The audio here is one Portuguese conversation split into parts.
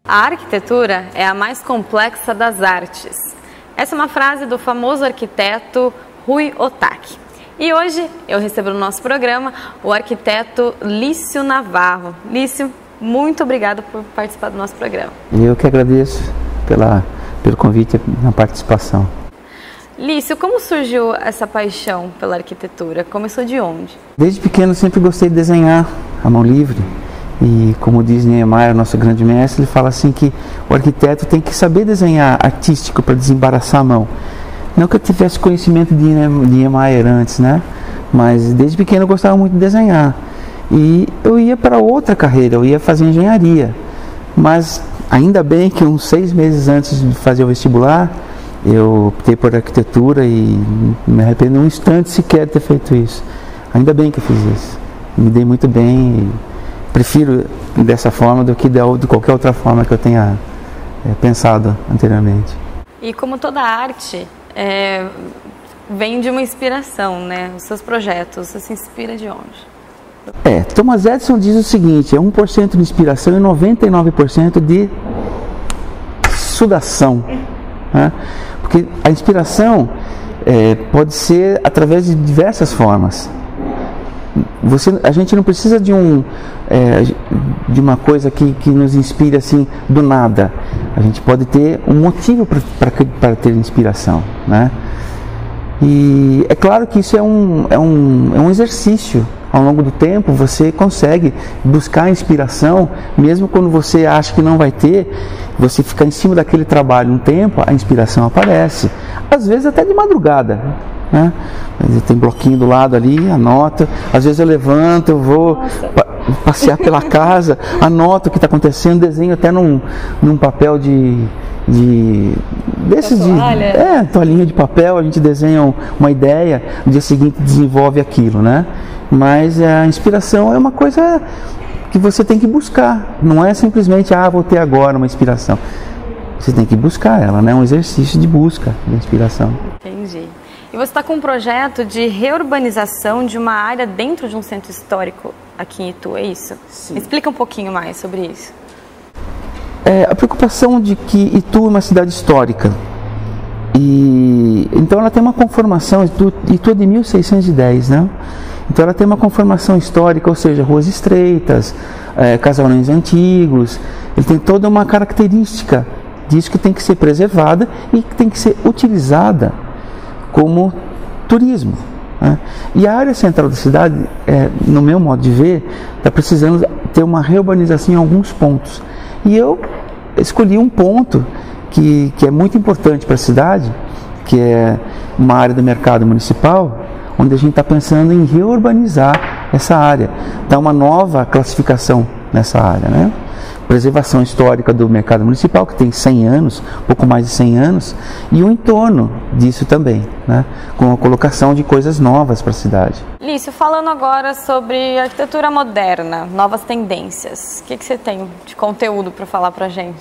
A arquitetura é a mais complexa das artes. Essa é uma frase do famoso arquiteto Rui Otaki. E hoje eu recebo no nosso programa o arquiteto Lício Navarro. Lício, muito obrigado por participar do nosso programa. Eu que agradeço pelo convite e na participação. Lício, como surgiu essa paixão pela arquitetura? Começou de onde? Desde pequeno sempre gostei de desenhar à mão livre. E como diz Niemeyer, nosso grande mestre, ele fala assim que o arquiteto tem que saber desenhar artístico para desembaraçar a mão. Não que eu tivesse conhecimento de Niemeyer antes, né? Mas desde pequeno eu gostava muito de desenhar. E eu ia para outra carreira, eu ia fazer engenharia. Mas ainda bem que uns 6 meses antes de fazer o vestibular, eu optei por arquitetura e me arrependo um instante sequer de ter feito isso. Ainda bem que eu fiz isso. Me dei muito bem e prefiro dessa forma do que de qualquer outra forma que eu tenha pensado anteriormente. E como toda arte, vem de uma inspiração, né? Os seus projetos, você se inspira de onde? Thomas Edison diz o seguinte, é 1% de inspiração e 99% de sudação. Né? Porque a inspiração pode ser através de diversas formas. A gente não precisa de uma coisa que nos inspire assim do nada. A gente pode ter um motivo para ter inspiração, né? E é claro que isso é um exercício. Ao longo do tempo você consegue buscar inspiração, mesmo quando você acha que não vai ter, você fica em cima daquele trabalho um tempo, a inspiração aparece. Às vezes até de madrugada, né? Tem bloquinho do lado ali, anota. Às vezes eu levanto, eu vou passear pela casa, anoto o que está acontecendo, desenho até num papel toalhinha de papel, a gente desenha uma ideia, no dia seguinte desenvolve aquilo, né? Mas a inspiração é uma coisa que você tem que buscar, não é simplesmente, vou ter agora uma inspiração. Você tem que buscar ela, né? É um exercício de busca de inspiração. Entendi. E você está com um projeto de reurbanização de uma área dentro de um centro histórico aqui em Itu, é isso? Sim. Me explica um pouquinho mais sobre isso. A preocupação de que Itu é uma cidade histórica. E então ela tem uma conformação, Itu é de 1610, né? Então ela tem uma conformação histórica, ou seja, ruas estreitas, casarões antigos. Ele tem toda uma característica disso que tem que ser preservada e que tem que ser utilizada como turismo, né? E a área central da cidade, no meu modo de ver, está precisando ter uma reurbanização em alguns pontos. E eu escolhi um ponto que é muito importante para a cidade, que é uma área do mercado municipal, onde a gente está pensando em reurbanizar essa área, dar uma nova classificação nessa área, né? Preservação histórica do mercado municipal, que tem 100 anos, pouco mais de 100 anos, e o entorno disso também, né? Com a colocação de coisas novas para a cidade. Lício, falando agora sobre arquitetura moderna, novas tendências, o que você tem de conteúdo para falar para a gente?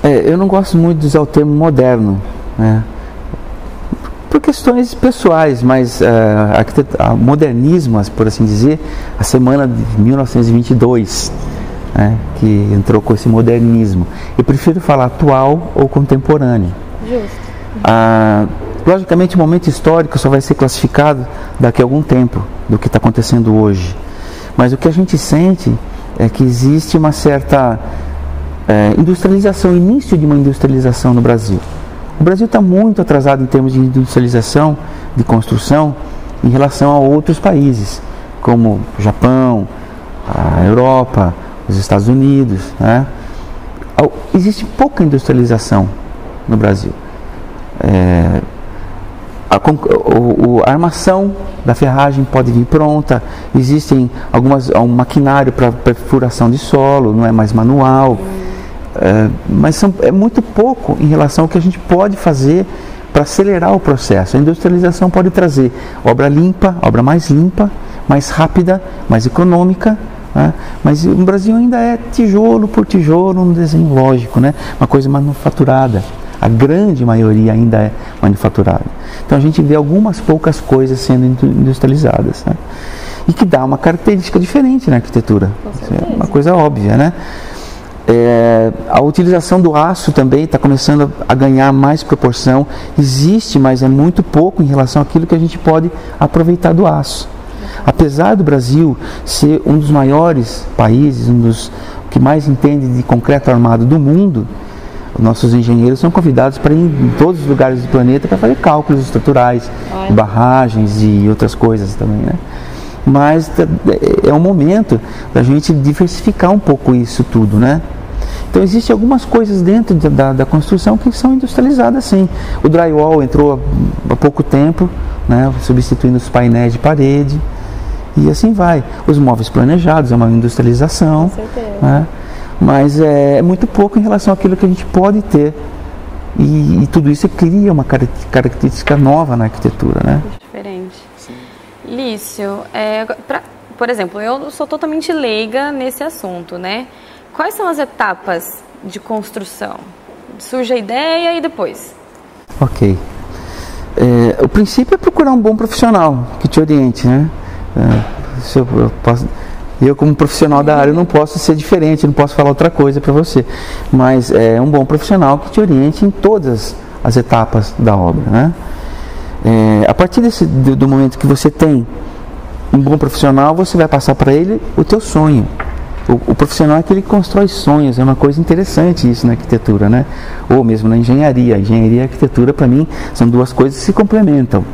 Eu não gosto muito de usar o termo moderno, né? Por questões pessoais, mas modernismo, por assim dizer, a semana de 1922, que entrou com esse modernismo. Eu prefiro falar atual ou contemporâneo. Justo. Logicamente, o momento histórico só vai ser classificado daqui a algum tempo do que está acontecendo hoje. Mas o que a gente sente é que existe uma certa industrialização, início de uma industrialização no Brasil. O Brasil está muito atrasado em termos de industrialização, de construção, em relação a outros países, como o Japão, a Europa, os Estados Unidos, né? Existe pouca industrialização no Brasil. A armação da ferragem pode vir pronta, existem um maquinário para perfuração de solo, não é mais manual, mas é muito pouco em relação ao que a gente pode fazer para acelerar o processo. A industrialização pode trazer obra limpa, obra mais limpa, mais rápida, mais econômica, né? Mas no Brasil ainda é tijolo por tijolo, um desenho lógico, né? Uma coisa manufaturada. A grande maioria ainda é manufaturada. Então a gente vê algumas poucas coisas sendo industrializadas, né? E que dá uma característica diferente na arquitetura. É uma coisa óbvia, né? A utilização do aço também está começando a ganhar mais proporção. Existe, mas é muito pouco em relação àquilo que a gente pode aproveitar do aço. Apesar do Brasil ser um dos maiores países, um dos que mais entende de concreto armado do mundo, nossos engenheiros são convidados para ir em todos os lugares do planeta para fazer cálculos estruturais, barragens e outras coisas também, né? Mas é um momento da gente diversificar um pouco isso tudo, né? Então existem algumas coisas dentro da construção que são industrializadas, sim. O drywall entrou há pouco tempo, né, substituindo os painéis de parede, e assim vai. Os móveis planejados é uma industrialização, né? Mas é muito pouco em relação àquilo que a gente pode ter, e tudo isso cria uma característica nova na arquitetura, né? Diferente. Sim. Lício, por exemplo, eu sou totalmente leiga nesse assunto, né? Quais são as etapas de construção? Surge a ideia e depois? Ok. O princípio é procurar um bom profissional que te oriente, né? Eu como profissional da área não posso ser diferente, não posso falar outra coisa para você, mas é um bom profissional que te oriente em todas as etapas da obra, né? A partir do momento que você tem um bom profissional, você vai passar para ele o teu sonho. O profissional é aquele que constrói sonhos, é uma coisa interessante isso na arquitetura, né? Ou mesmo na engenharia. A engenharia e a arquitetura, para mim, são duas coisas que se complementam,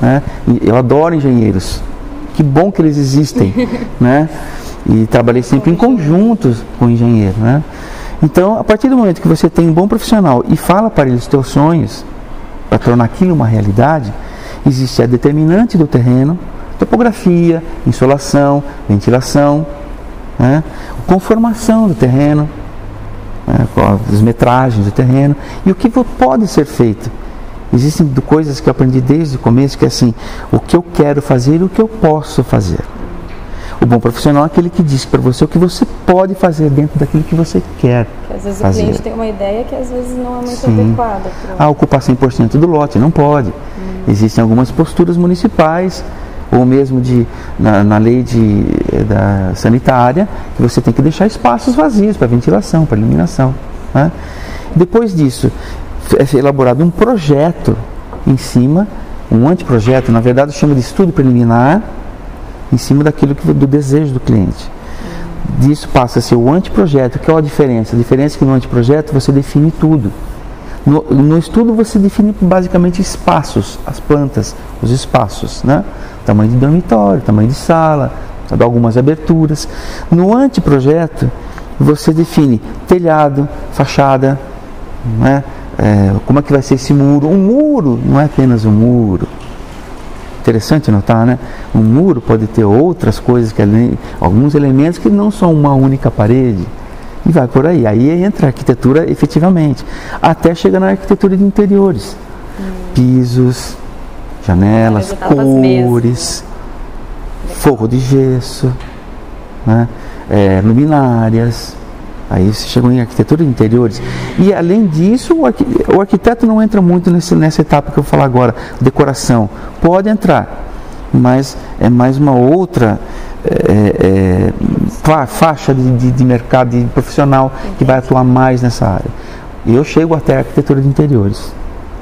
né? Eu adoro engenheiros. Que bom que eles existem, né? E trabalhei sempre em conjuntos com o engenheiro, né? Então, a partir do momento que você tem um bom profissional e fala para ele os teus sonhos, para tornar aquilo uma realidade, existe a determinante do terreno, topografia, insolação, ventilação, né? Conformação do terreno, né? As metragens do terreno e o que pode ser feito. Existem coisas que eu aprendi desde o começo, que é assim, o que eu quero fazer e o que eu posso fazer. O bom profissional é aquele que diz para você o que você pode fazer dentro daquilo que você quer fazer. Às vezes fazer. O cliente tem uma ideia que às vezes não é muito adequada. Ocupar 100% do lote, não pode. Existem algumas posturas municipais, ou mesmo na lei da sanitária, que você tem que deixar espaços vazios para ventilação, para iluminação, né? Depois disso, é elaborado um projeto em cima, um anteprojeto, na verdade eu chamo de estudo preliminar, em cima do desejo do cliente. Disso passa a ser o anteprojeto. Qual a diferença? A diferença é que no anteprojeto você define tudo. No estudo você define basicamente espaços, as plantas, os espaços, né? Tamanho de dormitório, tamanho de sala, algumas aberturas. No anteprojeto você define telhado, fachada, né? Como é que vai ser esse muro? Um muro não é apenas um muro. Interessante notar, né? Um muro pode ter outras coisas, alguns elementos que não são uma única parede. E vai por aí. Aí entra a arquitetura efetivamente. Até chegar na arquitetura de interiores. Pisos, janelas, cores, forro de gesso, né? Luminárias. Aí você chegou em arquitetura de interiores. E além disso, o arquiteto não entra muito nessa etapa que eu vou falar agora, decoração. Pode entrar, mas é mais uma outra faixa de mercado de profissional que vai atuar mais nessa área. E eu chego até a arquitetura de interiores,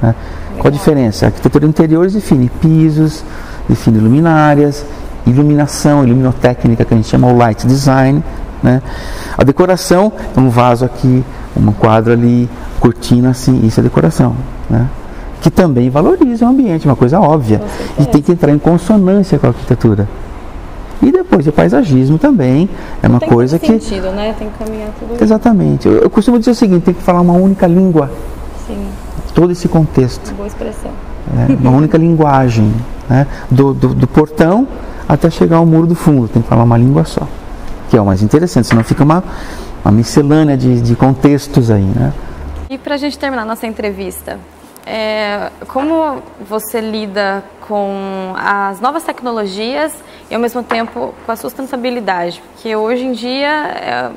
né? Qual a diferença? A arquitetura de interiores define pisos, define luminárias, iluminação, iluminotécnica, que a gente chama o light design, né? A decoração é um vaso aqui, um quadro ali, cortina assim, isso é decoração, né? Que também valoriza o ambiente, uma coisa óbvia, e tem que entrar em consonância com a arquitetura. E depois o paisagismo também é uma coisa que... Tem sentido, né? Tem que caminhar tudo. Exatamente. Eu costumo dizer o seguinte, tem que falar uma única língua. Sim. Todo esse contexto. Boa expressão. Uma única linguagem, né? Do portão até chegar ao muro do fundo, tem que falar uma língua só. Que é o mais interessante, senão fica uma miscelânea de contextos aí, né? E para a gente terminar nossa entrevista, como você lida com as novas tecnologias e ao mesmo tempo com a sustentabilidade? Porque hoje em dia,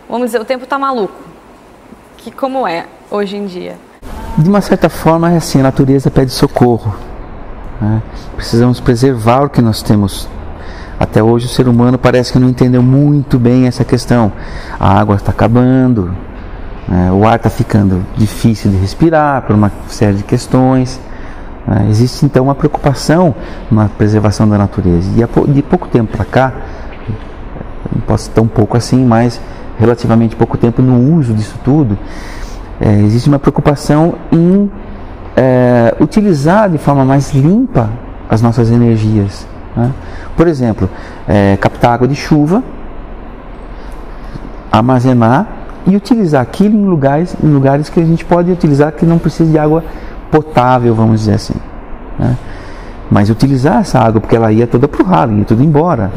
vamos dizer, o tempo está maluco. Como é hoje em dia? De uma certa forma é assim, a natureza pede socorro, né? Precisamos preservar o que nós temos. Até hoje o ser humano parece que não entendeu muito bem essa questão. A água está acabando, O ar está ficando difícil de respirar por uma série de questões. Existe então uma preocupação na preservação da natureza. E de pouco tempo para cá, não posso tão pouco assim, mas relativamente pouco tempo no uso disso tudo, existe uma preocupação em utilizar de forma mais limpa as nossas energias. Por exemplo, captar água de chuva, armazenar e utilizar aquilo em lugares que a gente pode utilizar, que não precisa de água potável, vamos dizer assim. Mas utilizar essa água, porque ela ia toda para o ralo, ia tudo embora.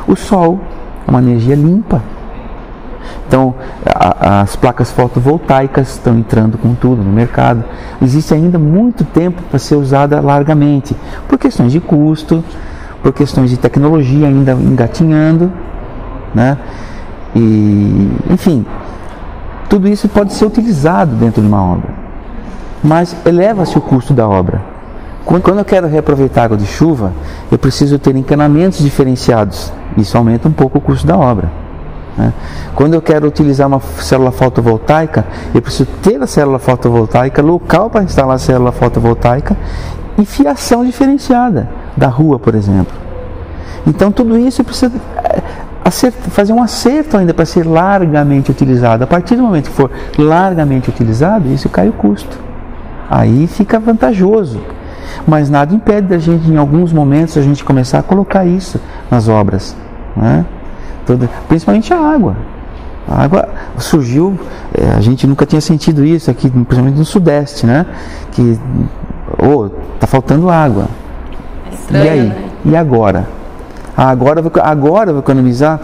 O sol é uma energia limpa. Então, as placas fotovoltaicas estão entrando com tudo no mercado. Existe ainda muito tempo para ser usada largamente, por questões de custo, por questões de tecnologia ainda engatinhando, E, enfim, tudo isso pode ser utilizado dentro de uma obra, mas eleva-se o custo da obra. Quando eu quero reaproveitar água de chuva, eu preciso ter encanamentos diferenciados. Isso aumenta um pouco o custo da obra. Quando eu quero utilizar uma célula fotovoltaica, eu preciso ter a célula fotovoltaica, local para instalar a célula fotovoltaica e fiação diferenciada da rua, por exemplo. Então tudo isso precisa fazer um acerto ainda para ser largamente utilizado. A partir do momento que for largamente utilizado, isso cai o custo. Aí fica vantajoso. Mas nada impede da gente, em alguns momentos, a gente começar a colocar isso nas obras, principalmente a água. A água surgiu, a gente nunca tinha sentido isso aqui, principalmente no Sudeste, que tá faltando água. É estranho, e aí? E agora? Agora eu vou economizar?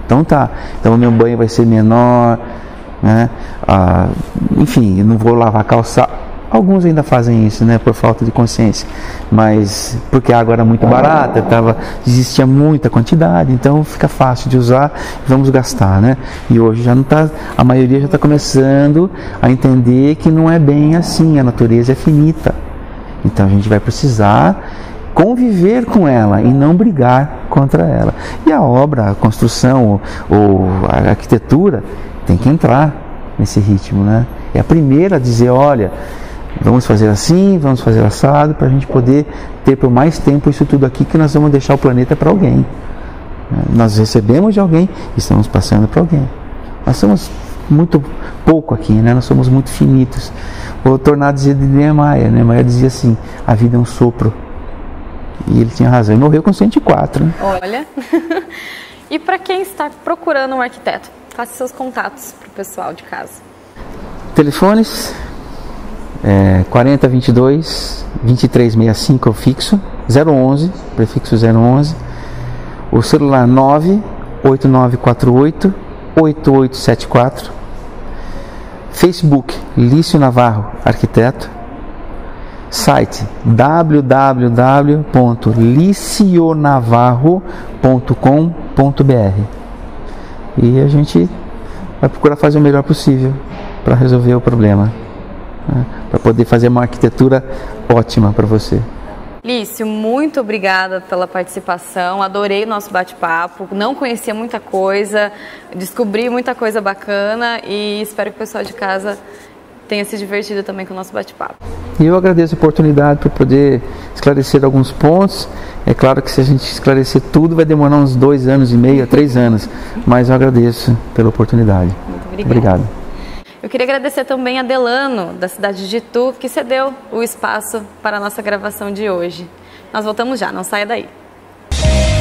Então tá. Então o meu banho vai ser menor, enfim, eu não vou lavar calçado. Alguns ainda fazem isso, por falta de consciência, mas porque a água era muito barata, existia muita quantidade, então fica fácil de usar, vamos gastar, E hoje já não tá, a maioria já está começando a entender que não é bem assim, a natureza é finita, então a gente vai precisar conviver com ela e não brigar contra ela. E a obra, a construção ou a arquitetura tem que entrar nesse ritmo, É a primeira a dizer, olha, vamos fazer assim, vamos fazer assado, para a gente poder ter por mais tempo isso tudo aqui, que nós vamos deixar o planeta para alguém. Nós recebemos de alguém e estamos passando para alguém. Nós somos muito pouco aqui, Nós somos muito finitos. Vou tornar a dizer de Niemeyer. Niemeyer dizia assim, a vida é um sopro. E ele tinha razão, ele morreu com 104. Olha, e para quem está procurando um arquiteto, faça seus contatos para o pessoal de casa. Telefones 4022 2365 é o fixo, 011, prefixo 011, o celular 98948 8874, Facebook Lício Navarro Arquiteto, site www.licionavarro.com.br, e a gente vai procurar fazer o melhor possível para resolver o problema, para poder fazer uma arquitetura ótima para você. Lício, muito obrigada pela participação, adorei o nosso bate-papo, não conhecia muita coisa, descobri muita coisa bacana e espero que o pessoal de casa tenha se divertido também com o nosso bate-papo. E eu agradeço a oportunidade para poder esclarecer alguns pontos. É claro que se a gente esclarecer tudo vai demorar uns 2 anos e meio a 3 anos, mas eu agradeço pela oportunidade. Muito obrigada. Obrigado. Eu queria agradecer também a Delano, da cidade de Itu, que cedeu o espaço para a nossa gravação de hoje. Nós voltamos já, não saia daí.